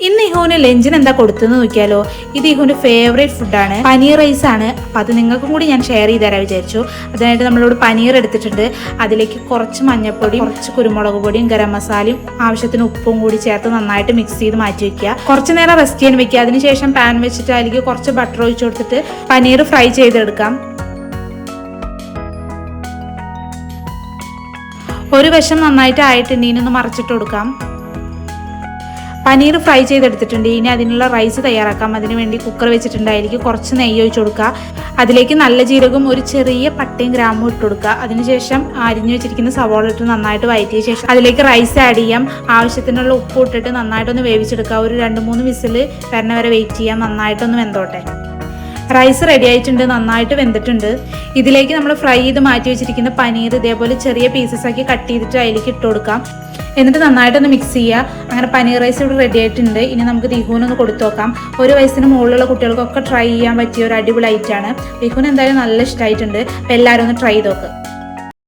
ഇന്ന് ഇഹുവിന് ലഞ്ചിന് എന്താ കൊടുത്തെന്ന് നോക്കിയാലോ. ഇത് ഇഹുവിൻ്റെ ഫേവറേറ്റ് ഫുഡാണ്, പനീർ റൈസ് ആണ്. അപ്പം അത് നിങ്ങൾക്കും കൂടി ഞാൻ ഷെയർ ചെയ്ത് തരാൻ വിചാരിച്ചു. അതിനായിട്ട് നമ്മളോട് പനീർ എടുത്തിട്ടുണ്ട്. അതിലേക്ക് കുറച്ച് മഞ്ഞൾപ്പൊടിയും കുറച്ച് കുരുമുളക് പൊടിയും ഗരം മസാലയും ആവശ്യത്തിന് ഉപ്പും കൂടി ചേർത്ത് നന്നായിട്ട് മിക്സ് ചെയ്ത് മാറ്റി വെക്കുക. കുറച്ച് നേരം റെസ്റ്റ് ചെയ്യാൻ വെക്കുക. അതിനുശേഷം പാൻ വെച്ചിട്ട് അതിലേക്ക് കുറച്ച് ബട്ടർ ഒഴിച്ച് കൊടുത്തിട്ട് പനീർ ഫ്രൈ ചെയ്തെടുക്കാം. ഒരു വശം നന്നായിട്ട് ആയിട്ടുണ്ട്. ഇനി ഒന്ന് മറിച്ചിട്ട് കൊടുക്കാം. പനീർ ഫ്രൈ ചെയ്തെടുത്തിട്ടുണ്ട്. ഇനി അതിനുള്ള റൈസ് തയ്യാറാക്കാം. അതിന് വേണ്ടി കുക്കർ വെച്ചിട്ടുണ്ട്. അതിലേക്ക് കുറച്ച് നെയ്യ് ഒഴിച്ച് കൊടുക്കുക. അതിലേക്ക് നല്ല ജീരകം ഒരു ചെറിയ പട്ടയും ഗ്രാമ്പും ഇട്ട് കൊടുക്കുക. അതിനുശേഷം അരിഞ്ഞു വെച്ചിരിക്കുന്ന സവാള ഇട്ട് നന്നായിട്ട് വഴറ്റിയ ശേഷം അതിലേക്ക് റൈസ് ആഡ് ചെയ്യാം. ആവശ്യത്തിനുള്ള ഉപ്പ് ഇട്ടിട്ട് നന്നായിട്ടൊന്ന് വേവിച്ചെടുക്കുക. ഒരു 2-3 വിസിൽ വരണ വരെ വെയിറ്റ് ചെയ്യാം. നന്നായിട്ടൊന്ന് വെന്തോട്ടെ. റൈസ് റെഡി ആയിട്ടുണ്ട്, നന്നായിട്ട് വെന്തിട്ടുണ്ട്. ഇതിലേക്ക് നമ്മൾ ഫ്രൈ ചെയ്ത് മാറ്റി വെച്ചിരിക്കുന്ന പനീർ ഇതേപോലെ ചെറിയ പീസസ് ആക്കി കട്ട് ചെയ്തിട്ട് അതിലേക്ക് ഇട്ട് കൊടുക്കാം. എന്നിട്ട് നന്നായിട്ടൊന്ന് മിക്സ് ചെയ്യുക. അങ്ങനെ പനീർ റൈസ് ഇവിടെ റെഡി ആയിട്ടുണ്ട്. ഇനി നമുക്ക് ദിഹുവിനൊന്ന് കൊടുത്തു നോക്കാം. 1 വയസ്സിന് മുകളിലുള്ള കുട്ടികൾക്കൊക്കെ ട്രൈ ചെയ്യാൻ പറ്റിയ ഒരു അടിപൊളി ഐറ്റമാണ്. ദിഹുവിന് എന്തായാലും നല്ല ഇഷ്ടമായിട്ടുണ്ട്. അപ്പോൾ എല്ലാവരും ഒന്ന് ട്രൈ ചെയ്ത് നോക്കുക.